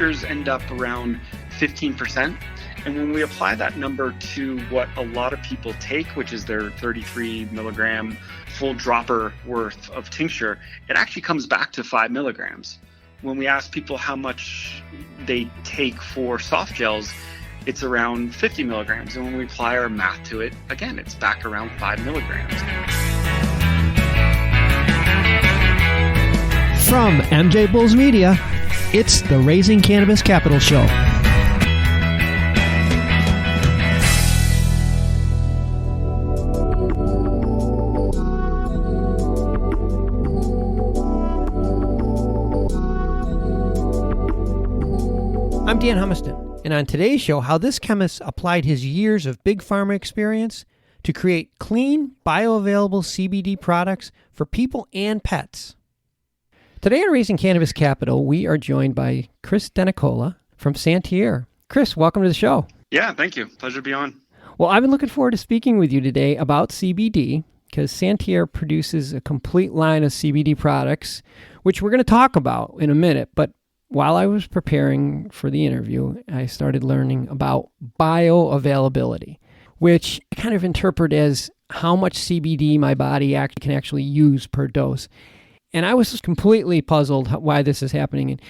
tinctures end up around 15%. And when we apply that number to what a lot of people take, which is their 33 milligram full dropper worth of tincture, it actually comes back to 5 milligrams. When we ask people how much they take for soft gels, it's around 50 milligrams. And when we apply our math to it, again, it's back around 5 milligrams. From MJBulls Media, it's the Raising Cannabis Capital Show. I'm Dan Humiston, and on today's show, how this chemist applied his years of big pharma experience to create clean, bioavailable CBD products for people and pets. Today on Raising Cannabis Capital, we are joined by Chris Denicola from Santeer. Chris, welcome to the show. Yeah, thank you. Pleasure to be on. Well, I've been looking forward to speaking with you today about CBD because Santeer produces a complete line of CBD products, which we're going to talk about in a minute. But while I was preparing for the interview, I started learning about bioavailability, which I kind of interpret as how much CBD my body can actually use per dose. And I was just completely puzzled why this is happening. And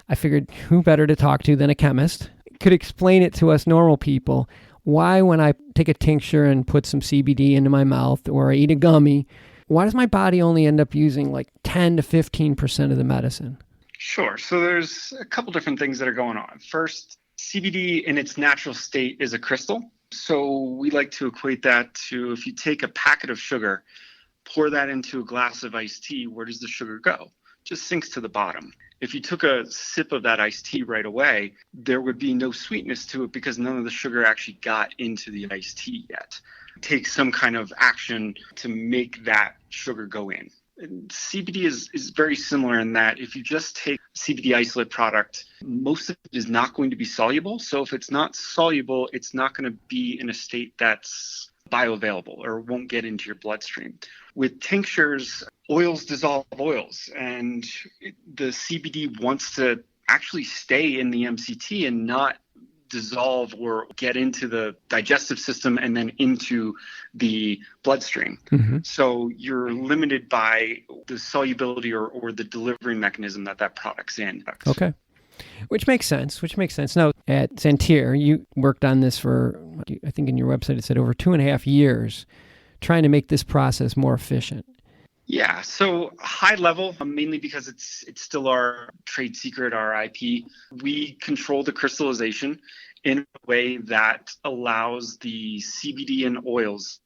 I figured who better to talk to than a chemist could explain it to us normal people. Why when I take a tincture and put some CBD into my mouth or I eat a gummy, why does my body only end up using like 10 to 15% of the medicine? Sure. So there's a couple different things that are going on. First, CBD in its natural state is a crystal. So we like to equate that to if you take a packet of sugar, pour that into a glass of iced tea, where does the sugar go? Just sinks to the bottom. If you took a sip of that iced tea right away, there would be no sweetness to it because none of the sugar actually got into the iced tea yet. Take some kind of action to make that sugar go in. And CBD is very similar in that if you just take CBD isolate product, most of it is not going to be soluble. So if it's not soluble, it's not going to be in a state that's bioavailable or won't get into your bloodstream. With tinctures, oils dissolve oils, and the CBD wants to actually stay in the MCT and not dissolve or get into the digestive system and then into the bloodstream. Mm-hmm. So you're limited by the solubility or the delivery mechanism that product's in. Okay. Which makes sense. Now, at Santeer, you worked on this for, I think in your website it said over 2.5 years, trying to make this process more efficient. Yeah, so high level, mainly because it's still our trade secret, our IP. We control the crystallization in a way that allows the CBD and oils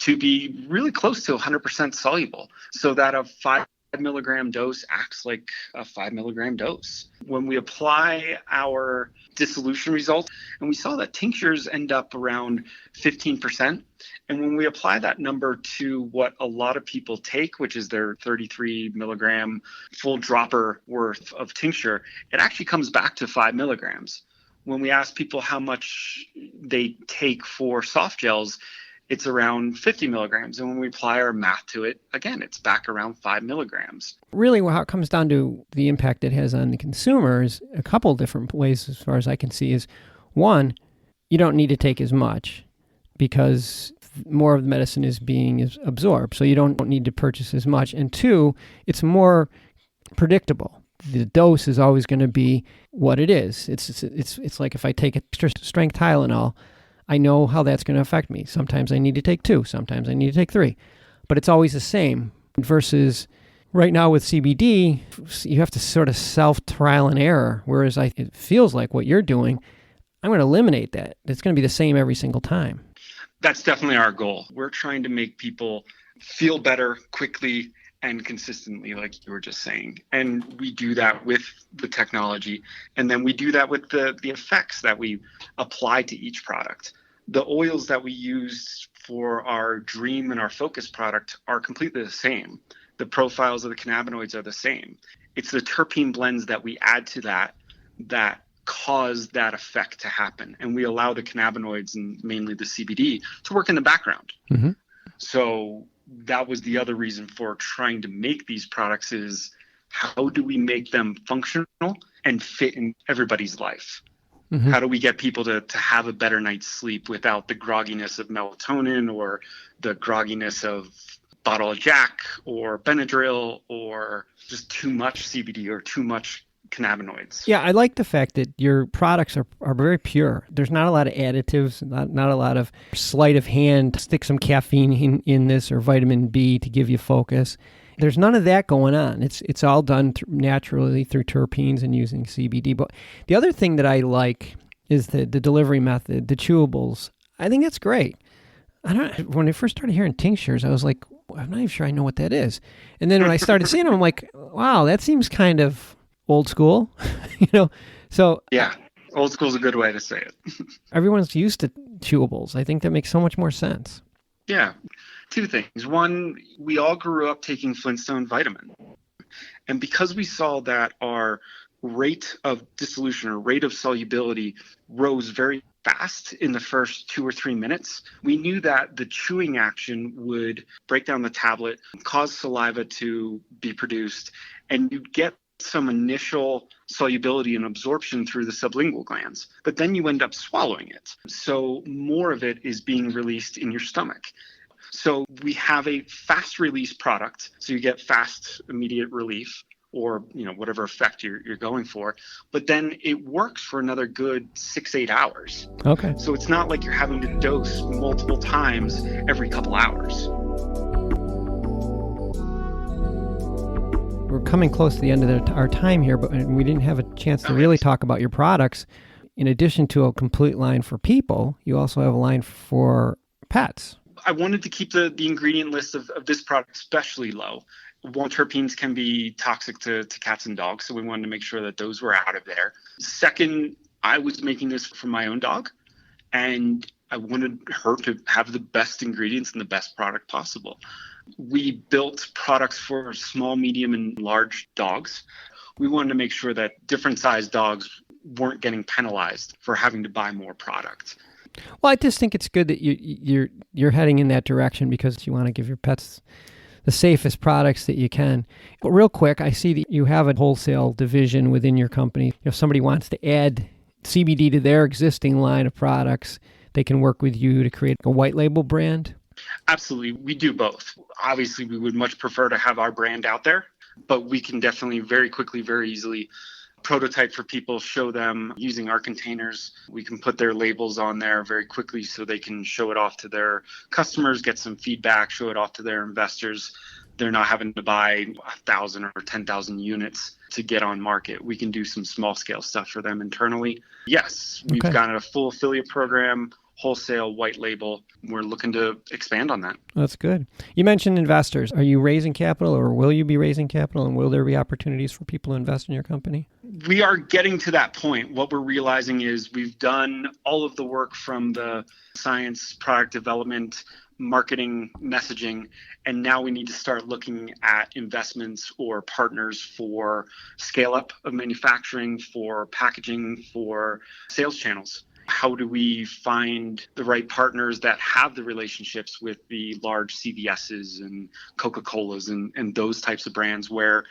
to be really close to 100% soluble, so that a 5 milligram dose acts like a 5 milligram dose. When we apply our dissolution results, and we saw that tinctures end up around 15%. And when we apply that number to what a lot of people take, which is their 33 milligram full dropper worth of tincture, it actually comes back to 5 milligrams. When we ask people how much they take for soft gels, it's around 50 milligrams. And when we apply our math to it, again, it's back around 5 milligrams. Really, how it comes down to the impact it has on the consumer is a couple different ways, as far as I can see, is one, you don't need to take as much because more of the medicine is being absorbed. So you don't need to purchase as much. And two, it's more predictable. The dose is always going to be what it is. It's like if I take extra strength Tylenol, I know how that's going to affect me. Sometimes I need to take 2, sometimes I need to take 3, but it's always the same. Versus right now with CBD, you have to sort of self-trial and error, whereas it feels like what you're doing, I'm going to eliminate that. It's going to be the same every single time. That's definitely our goal. We're trying to make people feel better quickly and consistently, like you were just saying. And we do that with the technology. And then we do that with the effects that we apply to each product. The oils that we use for our Dream and our Focus product are completely the same. The profiles of the cannabinoids are the same. It's the terpene blends that we add to that cause that effect to happen. And we allow the cannabinoids, and mainly the CBD, to work in the background. Mm-hmm. So that was the other reason for trying to make these products, is how do we make them functional and fit in everybody's life? Mm-hmm. How do we get people to have a better night's sleep without the grogginess of melatonin or the grogginess of bottle of Jack or Benadryl or just too much CBD or too much cannabinoids? Yeah, I like the fact that your products are very pure. There's not a lot of additives, not a lot of sleight of hand, stick some caffeine in this or vitamin B to give you focus. There's none of that going on. It's all done naturally through terpenes and using CBD. But the other thing that I like is the delivery method, the chewables. I think that's great. When I first started hearing tinctures, I was like, I'm not even sure I know what that is. And then when I started seeing them, I'm like, wow, that seems kind of old school, So yeah, old school is a good way to say it. Everyone's used to chewables. I think that makes so much more sense. Yeah, two things. One, we all grew up taking Flintstone vitamin, and because we saw that our rate of dissolution or rate of solubility rose very fast in the first 2 or 3 minutes, we knew that the chewing action would break down the tablet, cause saliva to be produced, and you'd get some initial solubility and absorption through the sublingual glands, but then you end up swallowing it. So more of it is being released in your stomach. So we have a fast release product, so you get fast, immediate relief, or whatever effect you're going for, but then it works for another good 6-8 hours. Okay. So it's not like you're having to dose multiple times every couple hours. We're coming close to the end of our time here, but we didn't have a chance to really talk about your products. In addition to a complete line for people, you also have a line for pets. I wanted to keep the ingredient list of this product especially low. One, terpenes can be toxic to cats and dogs, so we wanted to make sure that those were out of there. Second, I was making this for my own dog, and I wanted her to have the best ingredients and the best product possible. We built products for small, medium, and large dogs. We wanted to make sure that different sized dogs weren't getting penalized for having to buy more product. Well, I just think it's good that you're heading in that direction because you want to give your pets the safest products that you can. But real quick, I see that you have a wholesale division within your company. If somebody wants to add CBD to their existing line of products, they can work with you to create a white label brand? Absolutely. We do both. Obviously, we would much prefer to have our brand out there, but we can definitely very quickly, very easily prototype for people, show them using our containers. We can put their labels on there very quickly so they can show it off to their customers, get some feedback, show it off to their investors. They're not having to buy 1,000 or 10,000 units to get on market. We can do some small scale stuff for them internally. Yes, we've got a full affiliate program, wholesale, white label. We're looking to expand on that. That's good. You mentioned investors. Are you raising capital or will you be raising capital, and will there be opportunities for people to invest in your company? We are getting to that point. What we're realizing is we've done all of the work from the science, product development, marketing, messaging, and now we need to start looking at investments or partners for scale up of manufacturing, for packaging, for sales channels. How do we find the right partners that have the relationships with the large CVS's and Coca-Colas and those types of brands where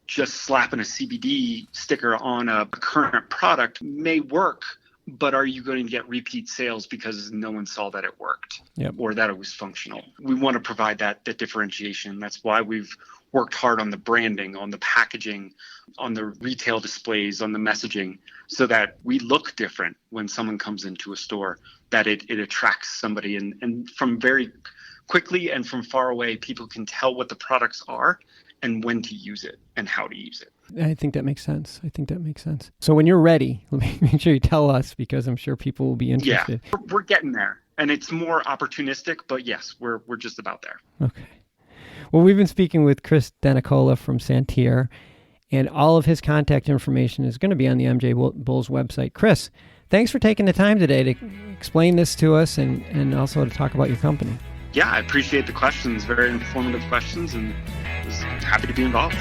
just slapping a CBD sticker on a current product may work, but are you going to get repeat sales because no one saw that it worked or that it was functional? We want to provide that differentiation. That's why we've worked hard on the branding, on the packaging, on the retail displays, on the messaging, so that we look different when someone comes into a store, that it attracts somebody. And from very quickly and from far away, people can tell what the products are and when to use it and how to use it. I think that makes sense. So when you're ready, make sure you tell us, because I'm sure people will be interested. Yeah, we're getting there. And it's more opportunistic, but yes, we're just about there. Okay. Well, we've been speaking with Chris Denicola from Santeer, and all of his contact information is going to be on the MJBulls website. Chris, thanks for taking the time today to explain this to us and also to talk about your company. Yeah, I appreciate the questions. Very informative questions, and was happy to be involved.